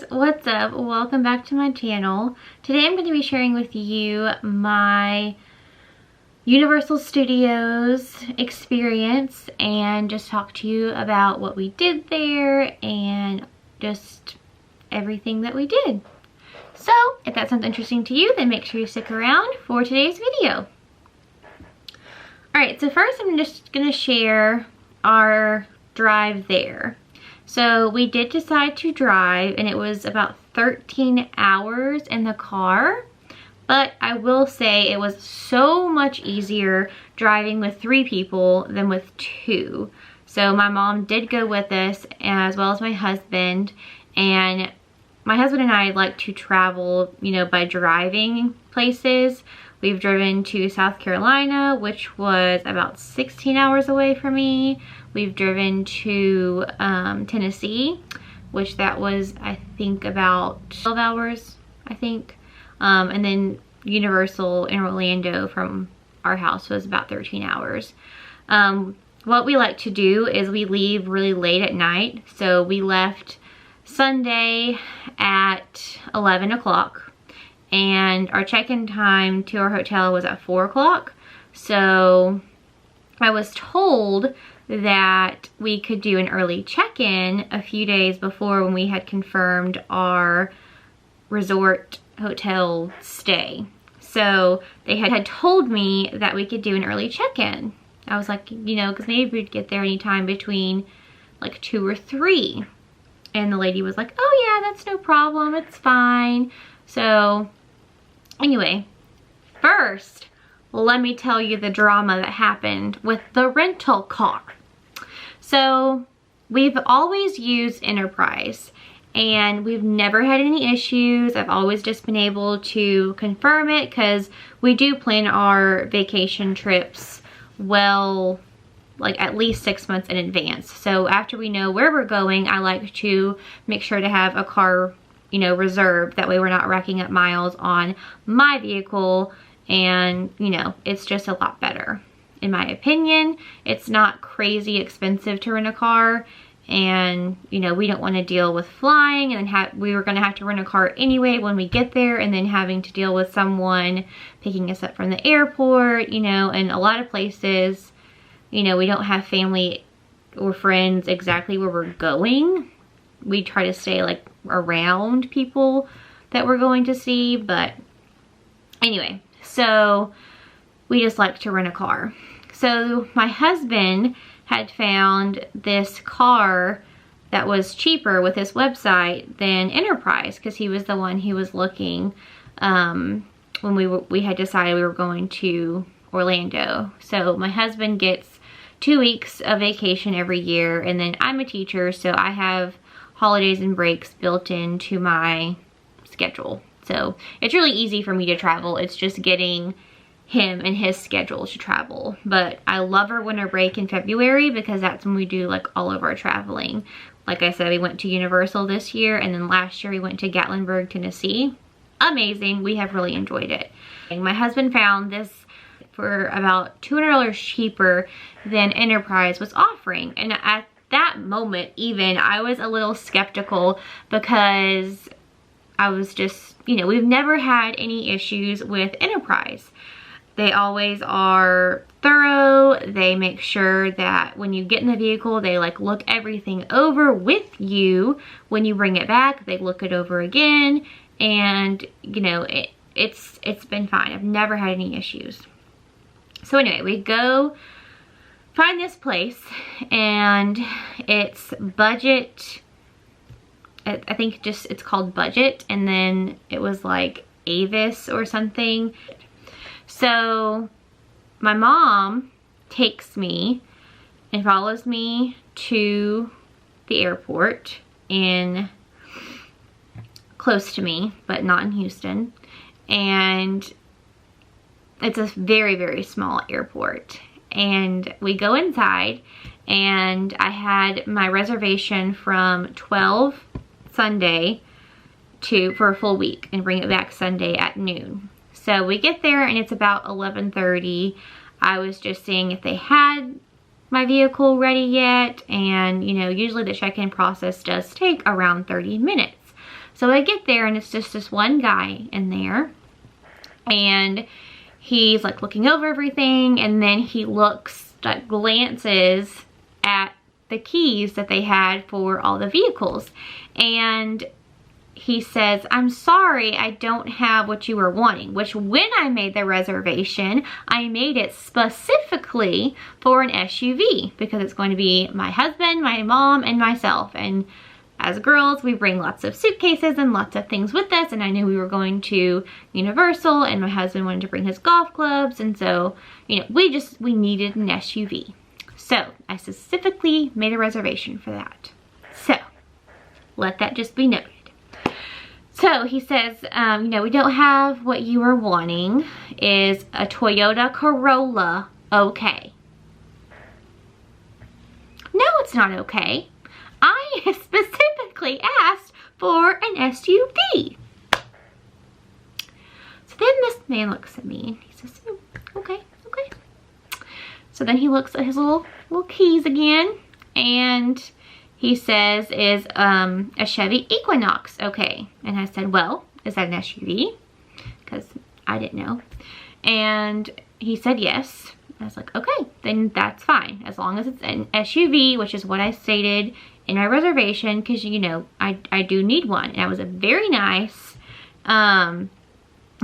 guys, what's up? Welcome back to my channel. Today I'm going to be sharing with you my Universal Studios experience and just talk to you about what we did there and just everything that we did. So if that sounds interesting to you, then make sure you stick around for today's video. Alright, so first I'm just going to share our drive there. So we did decide to drive, and it was about 13 hours in the car, but I will say it was so much easier driving with 3 people than with 2. So my mom did go with us, as well as my husband, and my husband and I like to travel, you know, by driving places. We've driven to South Carolina, which was about 16 hours away from me. We've driven to Tennessee, which that was, I think, about 12 hours, I think. And then Universal in Orlando from our house was about 13 hours. What we like to do is we leave really late at night. So we left Sunday at 11 o'clock. And our check-in time to our hotel was at 4 o'clock. So I was told that we could do an early check-in a few days before when we had confirmed our resort hotel stay. So they had told me that we could do an early check-in. I was like, you know, because maybe we'd get there anytime between like 2 or 3. And the lady was like, oh yeah, that's no problem, it's fine. So anyway, first, let me tell you the drama that happened with the rental car. So we've always used Enterprise and we've never had any issues. I've always just been able to confirm it because we do plan our vacation trips well, like at least 6 months in advance. So after we know where we're going, I like to make sure to have a car, you know, reserved. That way we're not racking up miles on my vehicle, and you know, it's just a lot better in my opinion. It's not crazy expensive to rent a car, and you know, we don't want to deal with flying and then we were going to have to rent a car anyway when we get there, and then having to deal with someone picking us up from the airport, you know. And a lot of places, you know, we don't have family or friends exactly where we're going. We try to stay like around people that we're going to see, but anyway, so we just like to rent a car. So my husband had found this car that was cheaper with this website than Enterprise, because he was the one who was looking when we had decided we were going to Orlando. So my husband gets 2 weeks of vacation every year, and then I'm a teacher, so I have holidays and breaks built into my schedule. So it's really easy for me to travel. It's just getting him and his schedule to travel. But I love our winter break in February because that's when we do like all of our traveling. Like I said, we went to Universal this year, and then last year we went to Gatlinburg, Tennessee. Amazing. We have really enjoyed it. And my husband found this for about $200 cheaper than Enterprise was offering. And at that moment even, I was a little skeptical because I was just, you know, we've never had any issues with Enterprise. They always are thorough. They make sure that when you get in the vehicle, they like look everything over with you. When you bring it back, they look it over again, and you know, it's been fine. I've never had any issues. So anyway, we go find this place, and it's budget. I think just it's called Budget, and then it was like Avis or something. So my mom takes me and follows me to the airport close to me, but not in Houston. And it's a very, very small airport. And we go inside, and I had my reservation from 12 Sunday for a full week and bring it back Sunday at noon. So we get there and it's about 11:30. I was just seeing if they had my vehicle ready yet, and you know, usually the check-in process does take around 30 minutes. So I get there and it's just this one guy in there, and he's like looking over everything, and then he looks, like glances at the keys that they had for all the vehicles, and he says, "I'm sorry, I don't have what you were wanting," which when I made the reservation, I made it specifically for an SUV because it's going to be my husband, my mom, and myself. And as girls, we bring lots of suitcases and lots of things with us, and I knew we were going to Universal, and my husband wanted to bring his golf clubs, and so, you know, we needed an SUV. So I specifically made a reservation for that. So let that just be noted. So he says, you know, "We don't have what you were wanting. Is a Toyota Corolla okay?" No, it's not okay. I specifically asked for an SUV. So then this man looks at me and he says, okay. So then he looks at his little keys again, and he says, "Is a Chevy Equinox okay?" And I said, "Well, is that an SUV?" Because I didn't know. And he said yes. I was like, okay, then that's fine. As long as it's an SUV, which is what I stated in my reservation, because, you know, I do need one. And that was a very nice. And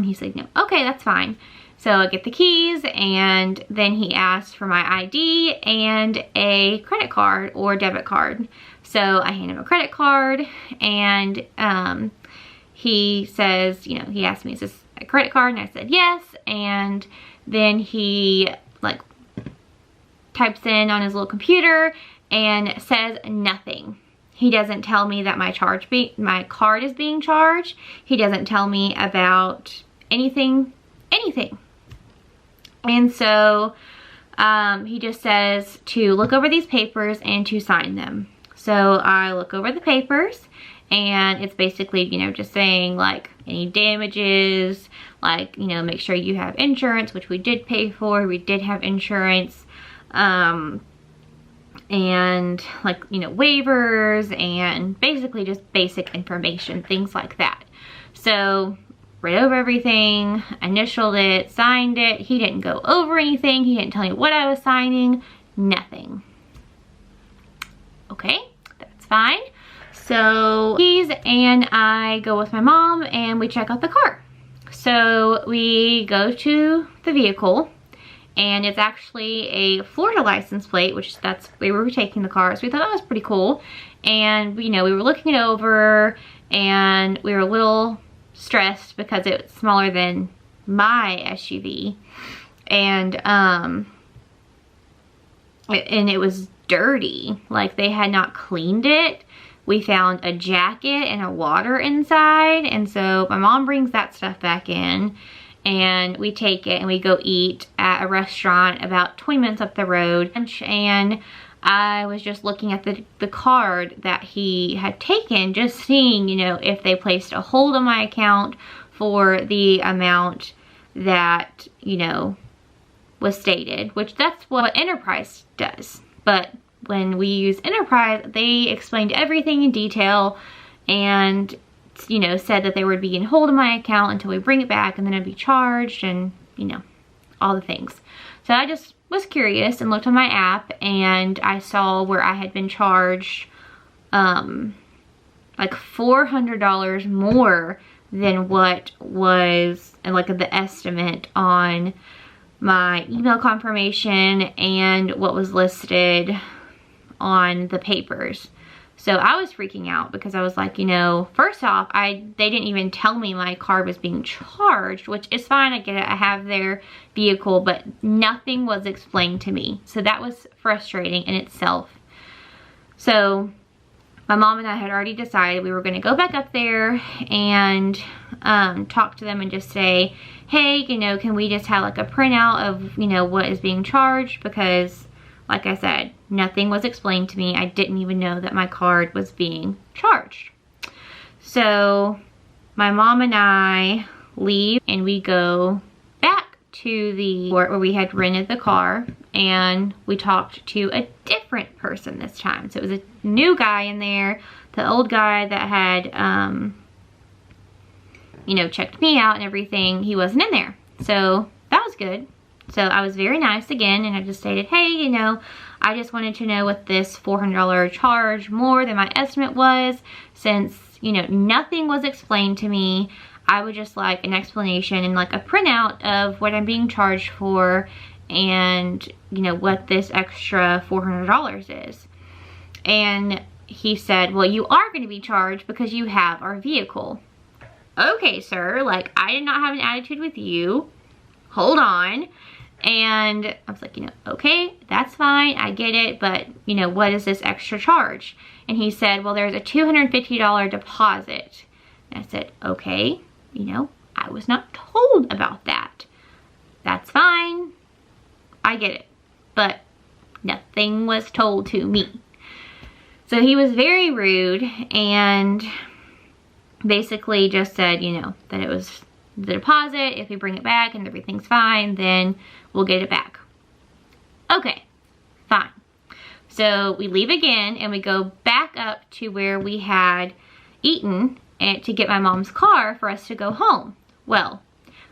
he said, no, okay, that's fine. So I get the keys, and then he asked for my ID and a credit card or debit card. So I hand him a credit card, and he says, you know, he asked me, "Is this a credit card?" And I said yes. And then he like types in on his little computer and says nothing. He doesn't tell me that my card is being charged. He doesn't tell me about anything. And so he just says to look over these papers and to sign them. So I look over the papers, and it's basically, you know, just saying like any damages, like, you know, make sure you have insurance, which we did pay for. We did have insurance. And like, you know, waivers, and basically just basic information, things like that. So read over everything, initialed it, signed it. He didn't go over anything. He didn't tell me what I was signing, nothing. Okay, that's fine. So he's and I go with my mom, and we check out the car. So we go to the vehicle, and it's actually a Florida license plate, which that's where we were taking the car. So we thought that was pretty cool. And, you know, we were looking it over, and we were a little stressed because it's smaller than my SUV. And it was dirty. Like, they had not cleaned it. We found a jacket and a water inside, and so my mom brings that stuff back in, and we take it and we go eat at a restaurant about 20 minutes up the road. And I was just looking at the card that he had taken, just seeing, you know, if they placed a hold on my account for the amount that, you know, was stated, which that's what Enterprise does. But when we use Enterprise, they explained everything in detail, and, you know, said that they would be in hold of my account until we bring it back, and then I'd be charged, and, you know, all the things. So I just was curious and looked on my app, and I saw where I had been charged like $400 more than what was like the estimate on my email confirmation and what was listed on the papers. So I was freaking out because I was like, you know, first off, they didn't even tell me my car was being charged, which is fine. I get it. I have their vehicle, but nothing was explained to me. So that was frustrating in itself. So my mom and I had already decided we were going to go back up there and talk to them and just say, hey, you know, can we just have like a printout of, you know, what is being charged? Because, like I said, nothing was explained to me. I didn't even know that my card was being charged. So my mom and I leave, and we go back to the port where we had rented the car, and we talked to a different person this time. So it was a new guy in there, the old guy that had, you know, checked me out and everything, he wasn't in there. So that was good. So I was very nice again, and I just stated, hey, you know, I just wanted to know what this $400 charge more than my estimate was, since, you know, nothing was explained to me. I would just like an explanation and like a printout of what I'm being charged for, and, you know, what this extra $400 is. And he said, well, you are going to be charged because you have our vehicle. Okay, sir, like, I did not have an attitude with you. Hold on. And I was like, you know, okay, that's fine, I get it, but, you know, what is this extra charge? And he said, well, there's a $250 deposit. And I said, okay, you know, I was not told about that. That's fine, I get it, but nothing was told to me. So he was very rude and basically just said, you know, that it was the deposit. If we bring it back and everything's fine, then we'll get it back. Okay, fine. So we leave again and we go back up to where we had eaten and to get my mom's car for us to go home. Well,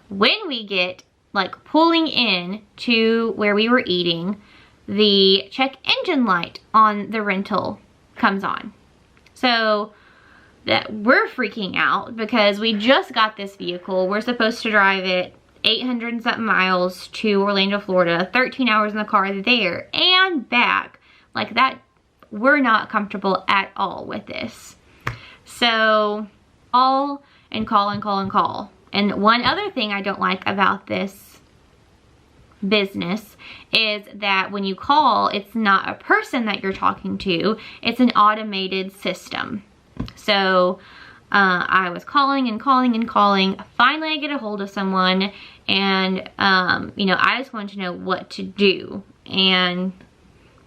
when we get like pulling in to where we were eating, the check engine light on the rental comes on. So that we're freaking out because we just got this vehicle. We're supposed to drive it 800 and something miles to Orlando, Florida, 13 hours in the car there and back. Like that, we're not comfortable at all with this. So call and call and call and call. And one other thing I don't like about this business is that when you call, it's not a person that you're talking to, it's an automated system. So I was calling and calling and calling. Finally, I get a hold of someone, and you know, I just wanted to know what to do. And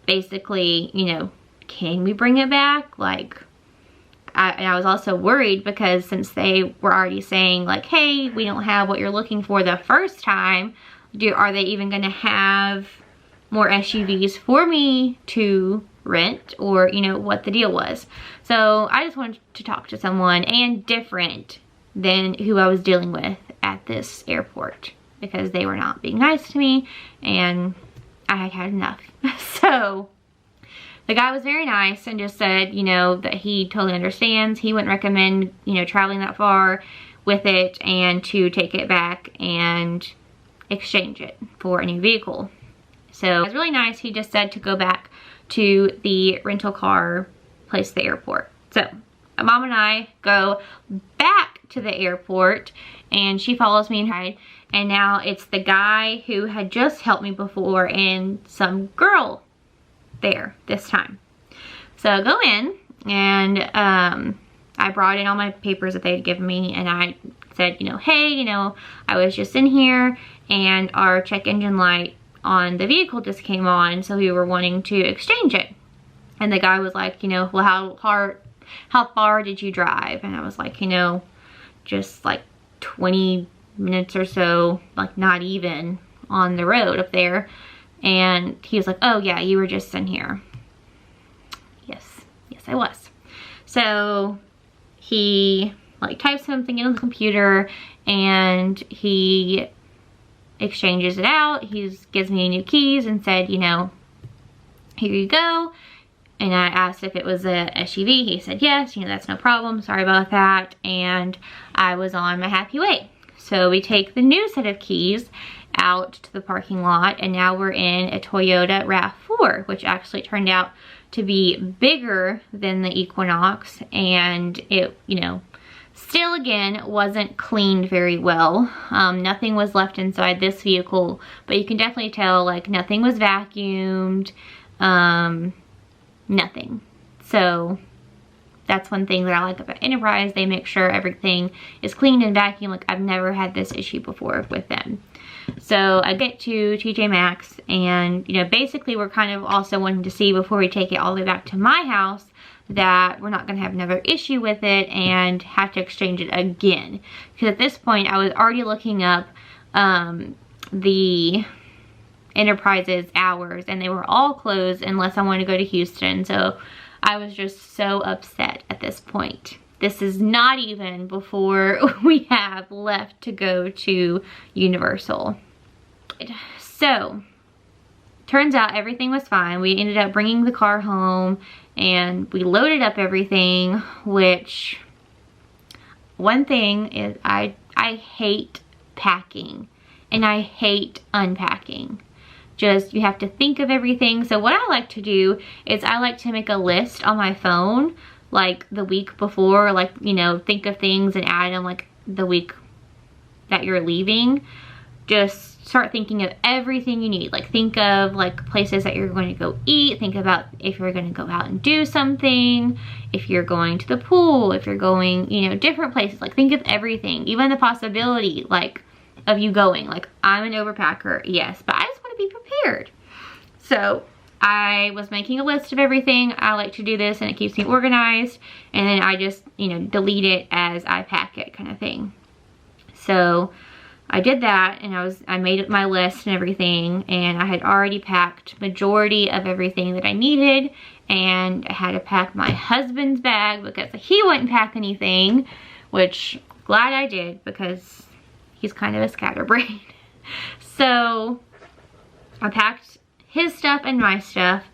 basically, you know, can we bring it back? Like, I was also worried because since they were already saying like, hey, we don't have what you're looking for the first time, are they even going to have more SUVs for me to rent, or, you know, what the deal was. So I just wanted to talk to someone and different than who I was dealing with at this airport, because they were not being nice to me and I had had enough. So the guy was very nice and just said, you know, that he totally understands. He wouldn't recommend, you know, traveling that far with it, and to take it back and exchange it for a new vehicle. So it was really nice. He just said to go back to the rental car place at the airport. So Mom and I go back to the airport, and she follows me and ride. And now it's the guy who had just helped me before and some girl there this time. So I go in, and I brought in all my papers that they had given me, and I said, you know, hey, you know, I was just in here and our check engine light on the vehicle just came on, so we were wanting to exchange it. And the guy was like, you know, well, how far did you drive? And I was like, you know, just like 20 minutes or so, like not even on the road up there. And he was like, oh yeah, you were just in here. Yes, I was. So he like types something into the computer and he exchanges it out. He gives me new keys and said, you know, here you go. And I asked if it was a SUV. He said yes, you know, that's no problem, sorry about that. And I was on my happy way. So we take the new set of keys out to the parking lot, and now we're in a Toyota RAV4, which actually turned out to be bigger than the Equinox, and it, you know, still again wasn't cleaned very well. Nothing was left inside this vehicle, but you can definitely tell like nothing was vacuumed, nothing. So that's one thing that I like about Enterprise. They make sure everything is cleaned and vacuumed. Like I've never had this issue before with them. So I get to TJ Maxx, and you know, basically we're kind of also wanting to see before we take it all the way back to my house that we're not going to have another issue with it and have to exchange it again. Because at this point I was already looking up the Enterprise's hours, and they were all closed unless I wanted to go to Houston. So I was just so upset at this point. This is not even before we have left to go to Universal. So, turns out everything was fine. We ended up bringing the car home and we loaded up everything, which one thing is I hate packing and I hate unpacking. Just, you have to think of everything. So what I like to do is I like to make a list on my phone, like the week before, like, you know, think of things and add them like the week that you're leaving. Just start thinking of everything you need. Like, think of like places that you're going to go eat. Think about if you're going to go out and do something, if you're going to the pool, if you're going, you know, different places. Like, think of everything, even the possibility like of you going. Like, I'm an overpacker, yes, but I just want to be prepared. So I was making a list of everything. I like to do this and it keeps me organized, and then I just, you know, delete it as I pack it, kind of thing. So I did that, and I made my list and everything, and I had already packed majority of everything that I needed, and I had to pack my husband's bag because he wouldn't pack anything, which glad I did because he's kind of a scatterbrain. So I packed his stuff and my stuff,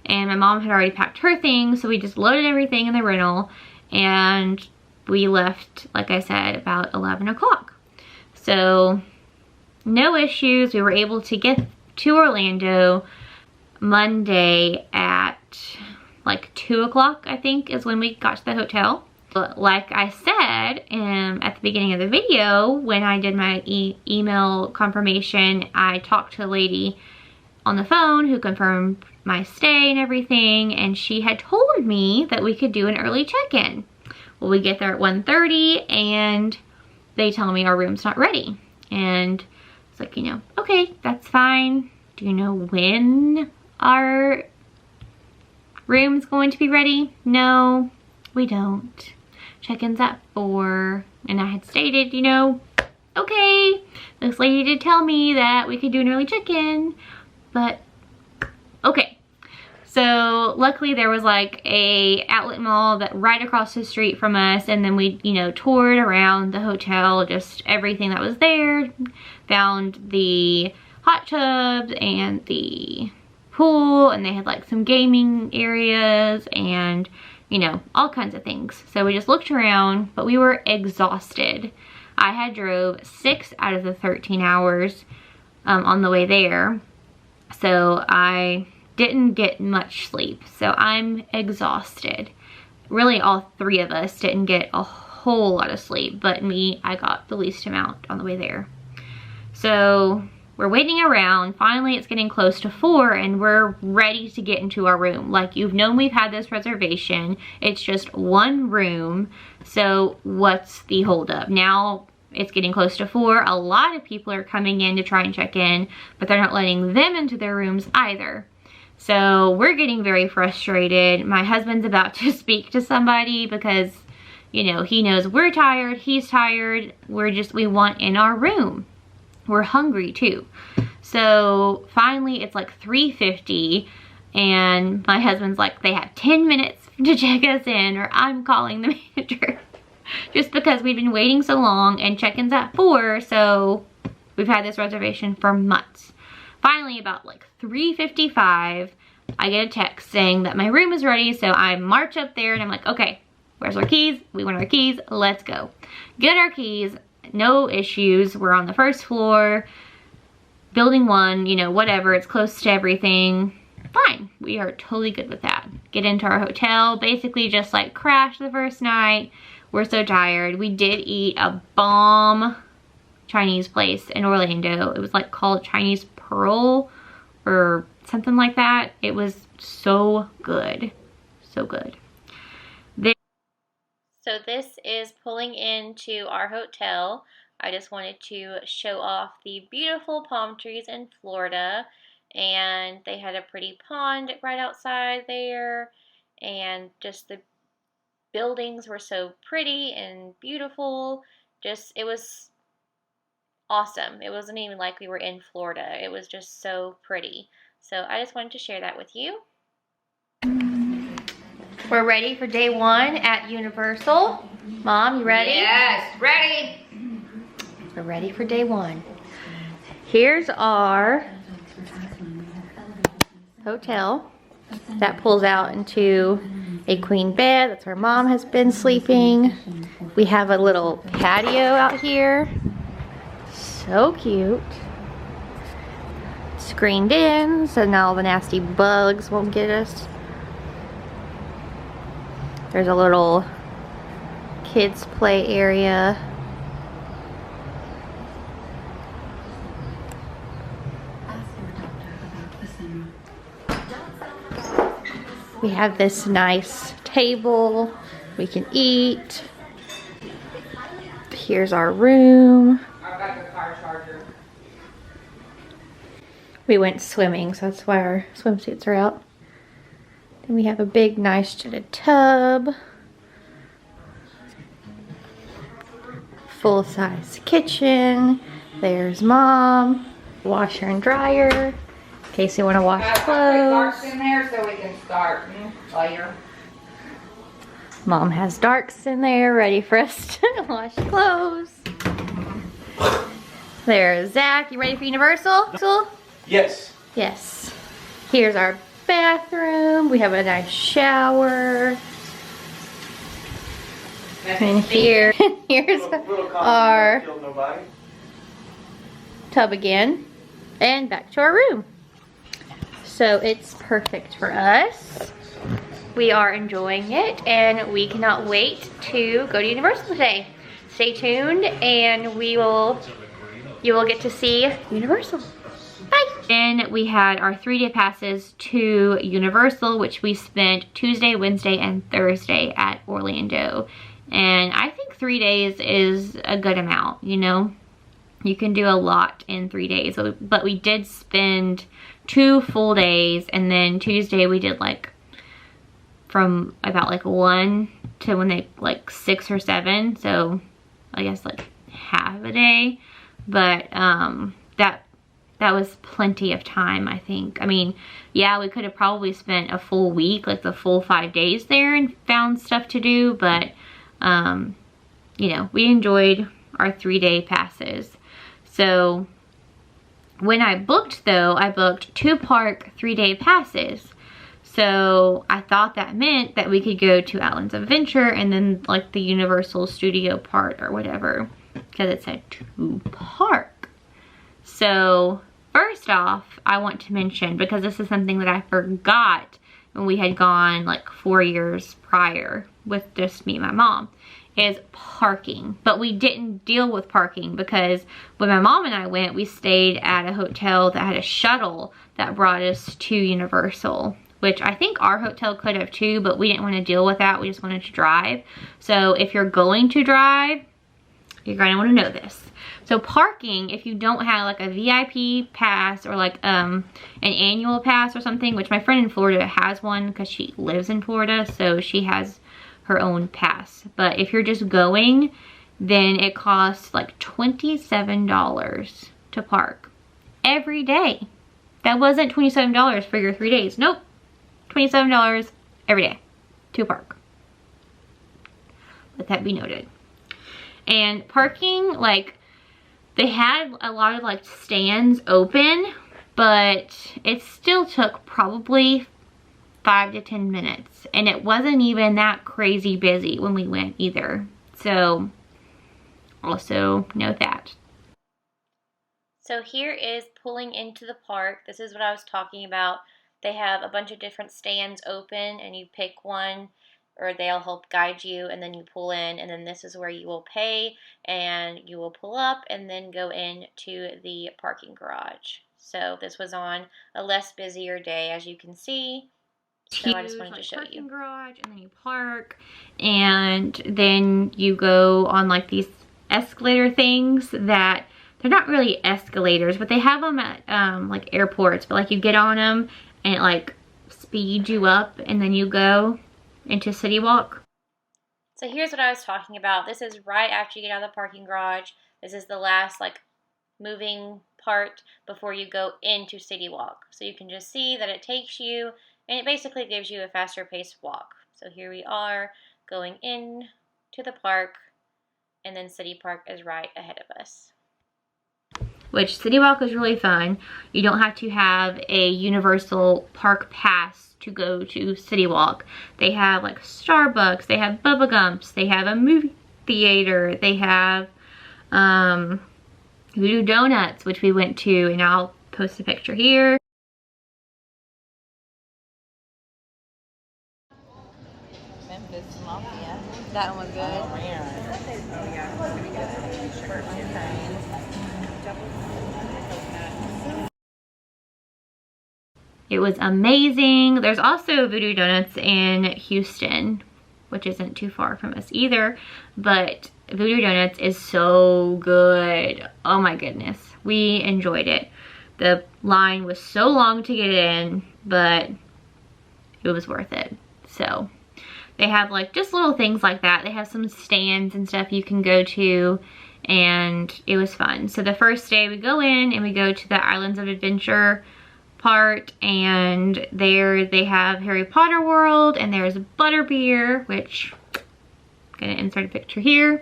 and my mom had already packed her things, so we just loaded everything in the rental, and we left, like I said, about 11 o'clock. So no issues. We were able to get to Orlando Monday at like 2 o'clock, I think, is when we got to the hotel. But like I said at the beginning of the video, when I did my email confirmation, I talked to a lady on the phone who confirmed my stay and everything, and she had told me that we could do an early check-in. Well, we get there at 1:30 and they tell me our room's not ready. And it's like, you know, okay, that's fine. Do you know when our room's going to be ready? No, we don't. Check-in's at 4. And I had stated, you know, okay, this lady did tell me that we could do an early check-in, but okay. So luckily there was like a outlet mall that right across the street from us, and then we, you know, toured around the hotel, just everything that was there, found the hot tubs and the pool, and they had like some gaming areas and, you know, all kinds of things. So we just looked around, but we were exhausted. I had drove 6 out of the 13 hours on the way there, so I didn't get much sleep. So I'm exhausted. Really, all 3 of us didn't get a whole lot of sleep, but me, I got the least amount on the way there. So we're waiting around. Finally, it's getting close to 4 and we're ready to get into our room. Like, you've known we've had this reservation. It's just one room. So what's the holdup? Now it's getting close to 4. A lot of people are coming in to try and check in, but they're not letting them into their rooms either. So we're getting very frustrated. My husband's about to speak to somebody because, you know, he knows we're tired, he's tired. We want in our room. We're hungry too. So finally it's like 3:50 and my husband's like, they have 10 minutes to check us in or I'm calling the manager. Just because we've been waiting so long and check-in's at 4, so we've had this reservation for months. Finally, about like 3:55, I get a text saying that my room is ready, so I march up there and I'm like, okay, where's our keys? We want our keys, let's go. Get our keys, no issues. We're on the first floor, building 1, you know, whatever, it's close to everything. Fine, we are totally good with that. Get into our hotel, basically just like crash the first night. We're so tired. We did eat a bomb Chinese place in Orlando. It was like called Chinese Pearl or something like that. It was so good. So good. So this is pulling into our hotel. I just wanted to show off the beautiful palm trees in Florida. And they had a pretty pond right outside there. And just the buildings were so pretty and beautiful. Just, it was awesome. It wasn't even like we were in Florida. It was just so pretty. So I just wanted to share that with you. We're ready for day 1 at Universal. Mom, you ready? Yes, ready. We're ready for day 1. Here's our hotel that pulls out into a queen bed. That's where Mom has been sleeping. We have a little patio out here. So cute. Screened in so now the nasty bugs won't get us. There's a little kids play area. We have this nice table we can eat. Here's our room. I've got the car charger. We went swimming, so that's why our swimsuits are out. Then we have a big, nice jetted tub. Full-size kitchen. There's Mom. Washer and dryer. In case you want to wash Put clothes. darks in there so we can start later. Mom has darks in there ready for us to wash clothes. There's Zach. You ready for Universal? Yes. Yes. Here's our bathroom. We have a nice shower. And here's our tub again. And back to our room. So it's perfect for us. We are enjoying it and we cannot wait to go to Universal today. Stay tuned and you will get to see Universal. Bye. Then we had our 3-day passes to Universal, which we spent Tuesday, Wednesday, and Thursday at Orlando. And I think 3 days is a good amount, you know? You can do a lot in 3 days, but we did spend 2 full days, and then Tuesday we did like from about like 1 to when they like 6 or 7, so I guess like half a day. But that was plenty of time, I think. I mean, yeah, we could have probably spent a full week, like the full 5 days there and found stuff to do, but you know, we enjoyed our 3-day passes. So when I booked though, I booked 2 park 3-day passes. So I thought that meant that we could go to Islands of Adventure and then like the Universal Studio part or whatever, because it said 2 park. So first off, I want to mention, because this is something that I forgot when we had gone like 4 years prior with just me and my mom, is parking. But we didn't deal with parking because when my mom and I went, we stayed at a hotel that had a shuttle that brought us to Universal, which I think our hotel could have too, but we didn't want to deal with that. We just wanted to drive. So if you're going to drive, you're going to want to know this. So parking, if you don't have like a VIP pass or like an annual pass or something, which my friend in Florida has one because she lives in Florida, so she has her own pass. But if you're just going, then it costs like $27 to park every day. That wasn't $27 for your 3 days. Nope. $27 every day to park. Let that be noted. And parking, like, they had a lot of like stands open, but it still took probably 5 to 10 minutes. And it wasn't even that crazy busy when we went either. So also note that. So here is pulling into the park. This is what I was talking about. They have a bunch of different stands open and you pick one, or they'll help guide you, and then you pull in, and then this is where you will pay and you will pull up and then go into the parking garage. So this was on a less busier day, as you can see. So I just wanted to show you. Parking garage, and then you park, and then you go on like these escalator things that they're not really escalators, but they have them at like airports, but like you get on them and it like speeds you up, and then you go into City Walk. So here's what I was talking about. This is right after you get out of the parking garage. This is the last like moving part before you go into City Walk. So you can just see that it takes you, and it basically gives you a faster paced walk. So here we are going in to the park, and then City Park is right ahead of us. Which City Walk is really fun. You don't have to have a Universal Park pass to go to City Walk. They have like Starbucks, they have Bubba Gumps, they have a movie theater, they have Voodoo Donuts, which we went to, and I'll post a picture here. Memphis Mafia. That one was good. Oh, man. Oh, yeah. It's pretty good. It was amazing. There's also Voodoo Donuts in Houston, which isn't too far from us either, but Voodoo Donuts is so good. Oh my goodness. We enjoyed it. The line was so long to get in, but it was worth it. So they have like just little things like that. They have some stands and stuff you can go to, and it was fun. So the first day we go in and we go to the Islands of Adventure part, and there they have Harry Potter World, and there's Butterbeer, which I'm gonna insert a picture here.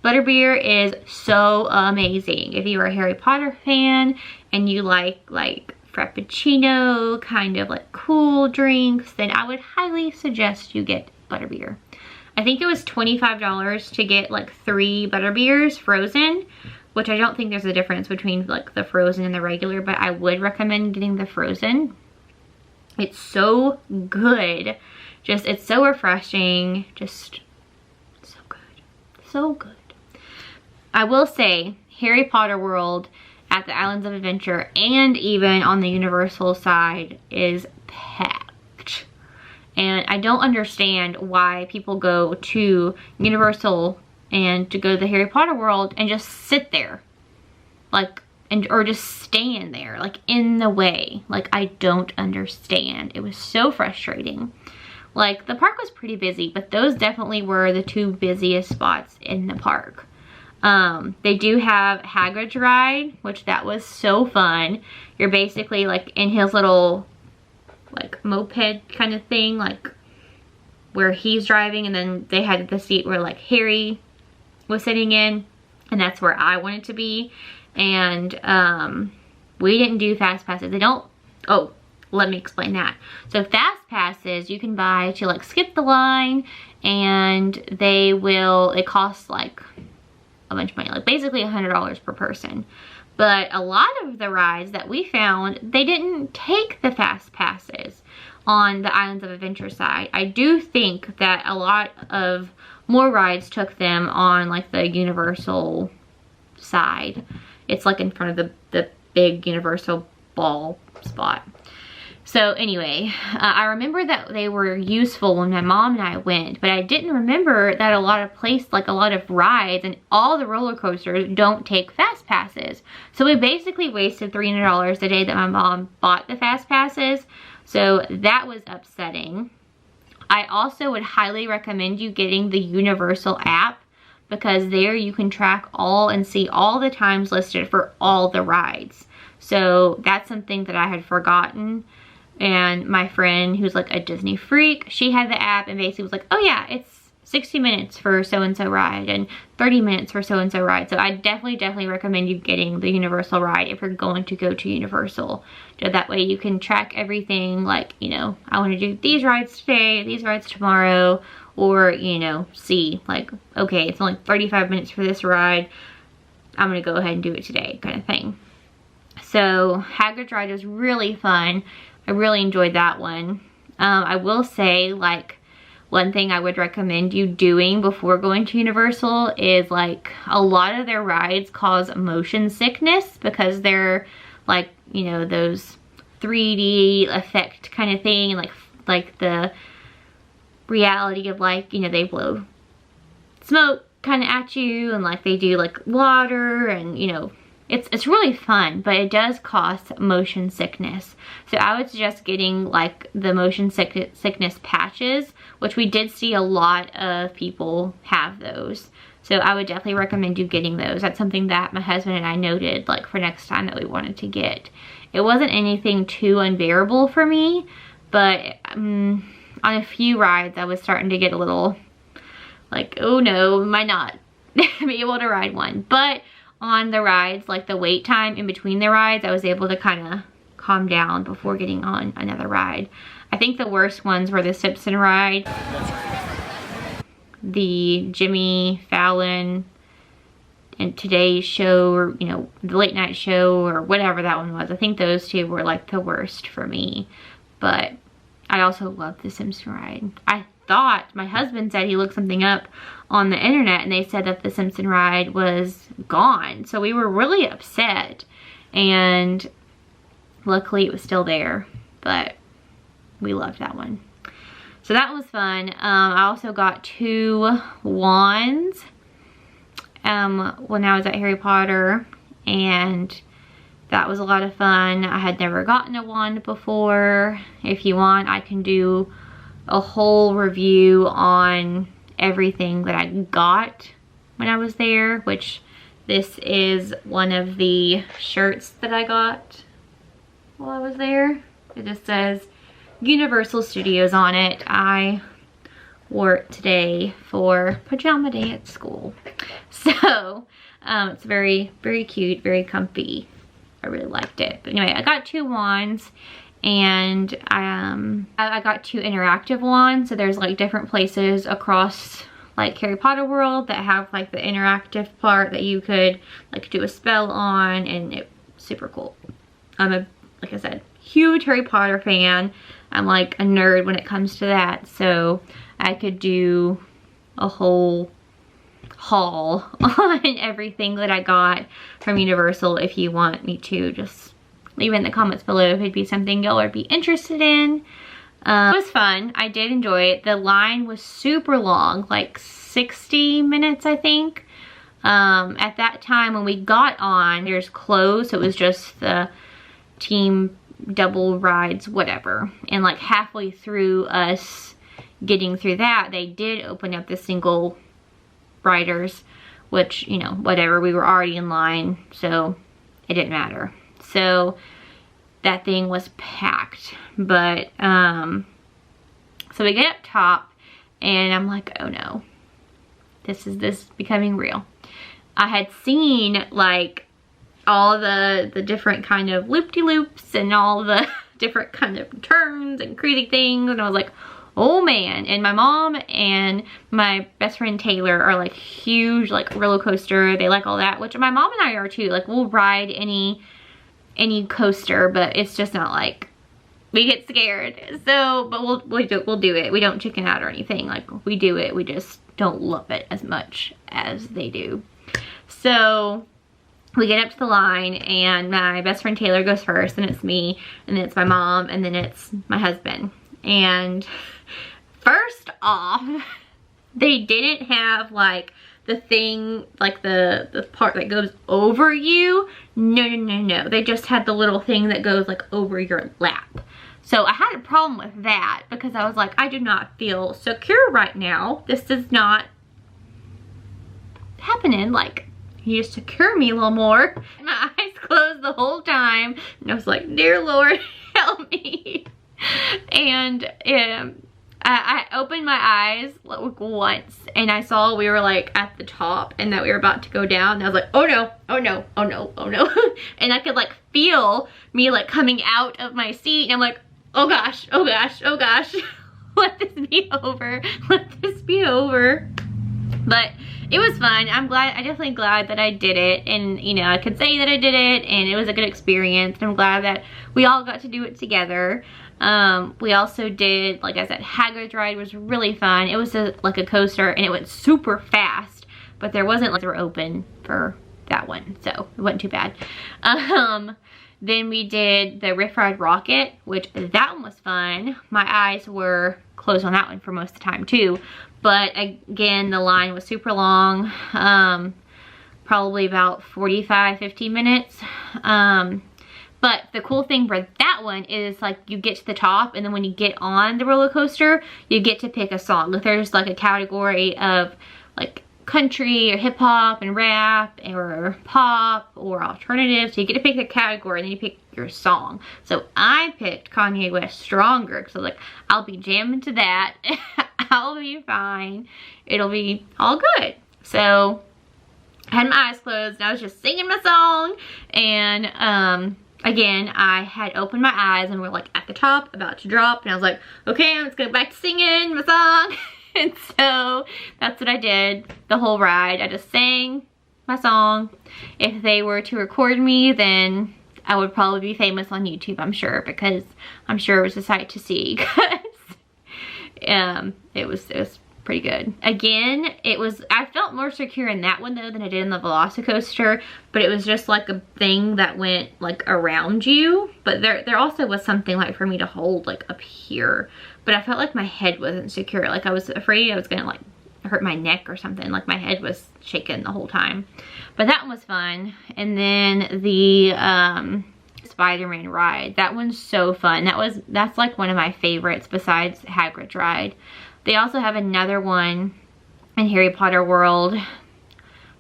Butterbeer is so amazing. If you are a Harry Potter fan and you like Frappuccino, kind of like cool drinks, then I would highly suggest you get Butterbeer. I think it was $25 to get like 3 Butterbeers frozen, which I don't think there's a difference between like the frozen and the regular, but I would recommend getting the frozen. It's so good. Just, it's so refreshing. Just so good. So good. I will say Harry Potter World at the Islands of Adventure and even on the Universal side is packed. And I don't understand why people go to Universal and to go to the Harry Potter World and just sit there. Like, or just stand there, like in the way. Like, I don't understand. It was so frustrating. Like, the park was pretty busy, but those definitely were the 2 busiest spots in the park. They do have Hagrid's Ride, which that was so fun. You're basically like in his little like moped kind of thing, like where he's driving, and then they had the seat where like Harry was sitting in, and that's where I wanted to be. And we didn't do fast passes. They don't, oh, let me explain that. So fast passes you can buy to like skip the line, and they will, it costs like a bunch of money, like basically $100 per person. But a lot of the rides that we found, they didn't take the fast passes on the Islands of Adventure side. I do think that a lot of more rides took them on like the Universal side. It's like in front of the big Universal ball spot. So anyway, I remember that they were useful when my mom and I went, but I didn't remember that a lot of rides and all the roller coasters don't take fast passes. So we basically wasted $300 the day that my mom bought the fast passes. So that was upsetting. I also would highly recommend you getting the Universal app, because there you can track all and see all the times listed for all the rides. So that's something that I had forgotten. And my friend, who's like a Disney freak, she had the app and basically was like, oh yeah, it's 60 minutes for so-and-so ride and 30 minutes for so-and-so ride. So I definitely recommend you getting the Universal ride if you're going to go to Universal. So that way you can track everything, like, you know, I want to do these rides today, these rides tomorrow, or, you know, see like, okay, it's only 35 minutes for this ride, I'm going to go ahead and do it today, kind of thing. So Hagrid's Ride was really fun. I really enjoyed that one. I will say, like, one thing I would recommend you doing before going to Universal is, like, a lot of their rides cause motion sickness because they're, like, you know, those 3D effect kind of thing, and like the reality of, like, you know, they blow smoke kind of at you, and like they do like water, and you know, it's really fun, but it does cause motion sickness. So I would suggest getting like the motion sickness patches, which we did see a lot of people have those. So I would definitely recommend you getting those. That's something that my husband and I noted, like, for next time that we wanted to get. It wasn't anything too unbearable for me, but on a few rides I was starting to get a little like, oh no, might not be able to ride one. But on the rides, like the wait time in between the rides, I was able to kind of calm down before getting on another ride. I think the worst ones were the Simpson ride, the Jimmy Fallon and Today's Show, or you know, the late night show, or whatever that one was. I think those two were like the worst for me. But I also love the Simpson ride. I thought, my husband said he looked something up on the internet and they said that the Simpson ride was gone. So we were really upset, and luckily it was still there, but we loved that one. So that was fun. I also got 2 wands when I was at Harry Potter, and that was a lot of fun. I had never gotten a wand before. If you want, I can do a whole review on everything that I got when I was there, which this is one of the shirts that I got while I was there. It just says Universal Studios on it. I wore it today for pajama day at school. So it's very, very cute, very comfy. I really liked it. But anyway, I got 2 wands, and I got 2 interactive wands. So there's like different places across like Harry Potter world that have like the interactive part that you could like do a spell on, and it's super cool. I'm a, like I said, huge Harry Potter fan. I'm like a nerd when it comes to that, so I could do a whole haul on everything that I got from Universal. If you want me to, just leave it in the comments below if it'd be something y'all would be interested in. It was fun. I did enjoy it. The line was super long, like 60 minutes, I think. At that time when we got on, there's closed, so it was just the team double rides, whatever. And like halfway through us getting through that, they did open up the single riders, which, you know, whatever, we were already in line, so it didn't matter. So that thing was packed. But so we get up top, and I'm like, oh no, this is becoming real. I had seen like all the different kind of loop-de-loops and all the different kind of turns and crazy things, and I was like, oh man. And my mom and my best friend Taylor are like huge like roller coaster, they like all that, which my mom and I are too. Like we'll ride any coaster, but it's just not like, we get scared. So but we'll do it. We don't chicken out or anything. Like we do it, we just don't love it as much as they do. So we get up to the line, and my best friend Taylor goes first, and it's me, and then it's my mom, and then it's my husband. And first off, they didn't have like the thing, like the part that goes over you. No. They just had the little thing that goes like over your lap. So I had a problem with that, because I was like, I do not feel secure right now. This is not happening. Like, you just secure me a little more. My eyes closed the whole time, and I was like, dear Lord, help me. And I opened my eyes like once, and I saw we were like at the top and that we were about to go down, and I was like, oh no, oh no, oh no, oh no. And I could like feel me like coming out of my seat, and I'm like, oh gosh, oh gosh, oh gosh. Let this be over, let this be over. But it was fun. I'm definitely glad that I did it, and you know, I could say that I did it, and it was a good experience. I'm glad that we all got to do it together. We also did, like I said, Hagrid's ride was really fun. It was like a coaster, and it went super fast, but there wasn't like they were open for that one, so it wasn't too bad. Then we did the Riff Ride Rocket, which that one was fun. My eyes were closed on that one for most of the time too. But again, the line was super long, probably about 45, 50 minutes. But the cool thing for that one is like you get to the top, and then when you get on the roller coaster, you get to pick a song. If there's like a category of like country or hip hop and rap or pop or alternative. So you get to pick a category and then you pick your song. So I picked Kanye West Stronger because I was like, I'll be jamming to that. I'll be fine. It'll be all good. So I had my eyes closed and I was just singing my song. And again, I had opened my eyes and we're like at the top, about to drop. And I was like, okay, I'm just going back to singing my song. And so that's what I did the whole ride. I just sang my song. If they were to record me, then I would probably be famous on YouTube, I'm sure, because I'm sure it was a sight to see. It was pretty good. Again, I felt more secure in that one though than I did in the Velocicoaster, but it was just like a thing that went like around you. But there also was something like for me to hold like up here. But I felt like my head wasn't secure. Like I was afraid I was gonna like hurt my neck or something. Like my head was shaking the whole time. But that one was fun. And then the Spiderman Ride. That one's so fun. That's like one of my favorites besides Hagrid's Ride. They also have another one in Harry Potter World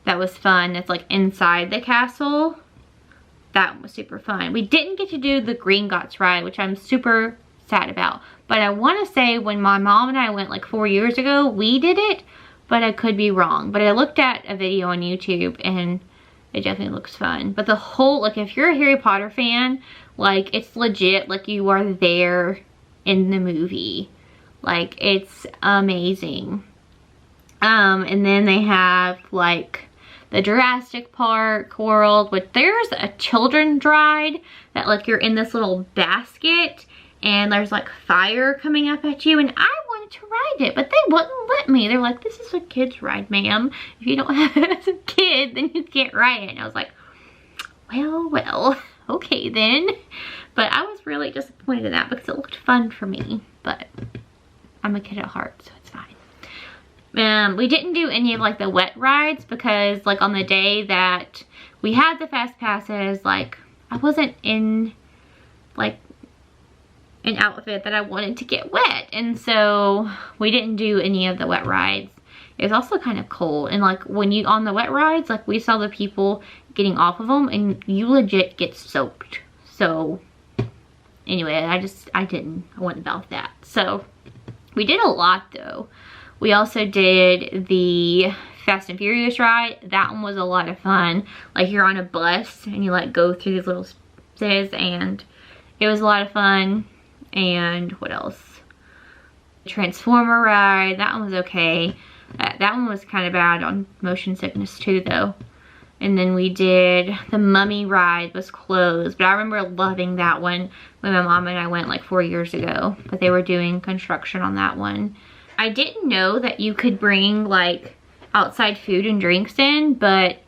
that was fun. It's like inside the castle. That one was super fun. We didn't get to do the Gringotts Ride, which I'm super sad about. But I want to say when my mom and I went like 4 years ago, we did it, but I could be wrong. But I looked at a video on YouTube and it definitely looks fun. But the whole, like if you're a Harry Potter fan, like it's legit, like you are there in the movie. Like it's amazing. And then they have like the Jurassic Park world, which there's a children's ride that like you're in this little basket and there's like fire coming up at you, and I wanted to ride it, but they wouldn't let me. They're like, this is a kid's ride, ma'am. If you don't have it as a kid, then you can't ride it. And I was like, well, okay then. But I was really disappointed in that because it looked fun for me, but I'm a kid at heart, so it's fine. We didn't do any of like the wet rides because like on the day that we had the fast passes, like I wasn't in like an outfit that I wanted to get wet, and so we didn't do any of the wet rides. It was also kind of cold, and like when you on the wet rides, like we saw the people getting off of them and you legit get soaked. So anyway, I wasn't about that. So we did a lot though. We also did the Fast and Furious ride. That one was a lot of fun. Like you're on a bus and you like go through these little spaces, and it was a lot of fun. And what else? Transformer ride. That one was okay. That one was kind of bad on motion sickness too though. And then we did the Mummy ride, was closed, but I remember loving that one when my mom and I went like 4 years ago, but they were doing construction on that one. I didn't know that you could bring like outside food and drinks in, but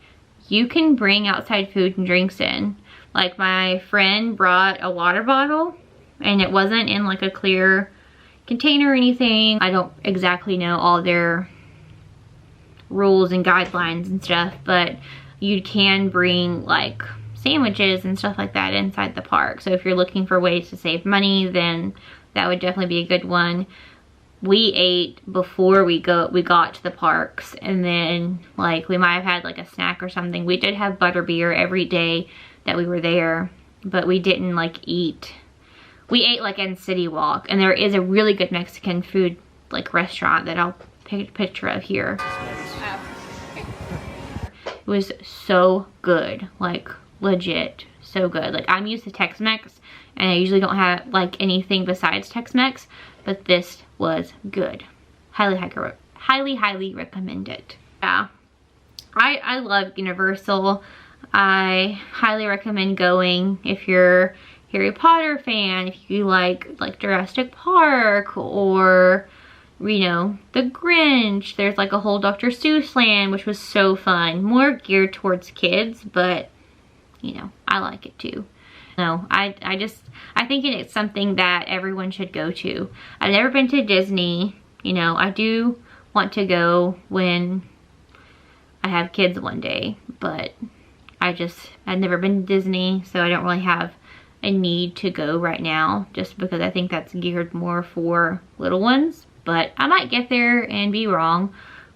you can bring outside food and drinks in. Like my friend brought a water bottle and it wasn't in like a clear container or anything. I don't exactly know all their rules and guidelines and stuff, but you can bring like sandwiches and stuff like that inside the park. So if you're looking for ways to save money, then that would definitely be a good one. We ate before we got to the parks, and then like we might have had like a snack or something. We did have butterbeer every day that we were there, but we didn't like eat. We ate like in City Walk, and there is a really good Mexican food like restaurant that I'll take a picture of here. It was so good, like legit so good. Like I'm used to Tex-Mex and I usually don't have like anything besides Tex-Mex, but this was good. Highly recommend it. Yeah, I love Universal. I highly recommend going if you're a Harry Potter fan, if you like Jurassic Park or you know, the Grinch. There's like a whole Dr. Seuss land, which was so fun. More geared towards kids, but you know, I like it too. No, I think it's something that everyone should go to. I've never been to Disney. You know, I do want to go when I have kids one day, but I've never been to Disney, so I don't really have a need to go right now, just because I think that's geared more for little ones. But I might get there and be wrong.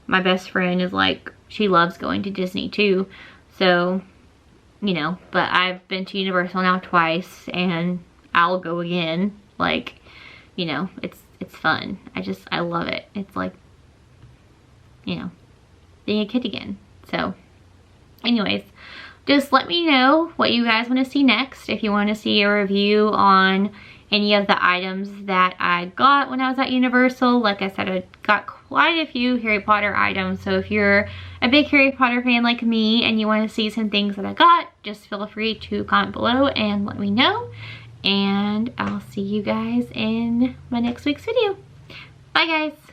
My best friend is like she loves going to Disney too. So, you know, but I've been to Universal now twice and I'll go again. Like, you know, it's fun. I love it. It's like, you know, being a kid again. So anyways, just let me know what you guys want to see next. If you want to see a review on any of the items that I got when I was at Universal. Like I said, I got quite a few Harry Potter items. So if you're a big Harry Potter fan like me and you want to see some things that I got, just feel free to comment below and let me know. And I'll see you guys in my next week's video. Bye guys.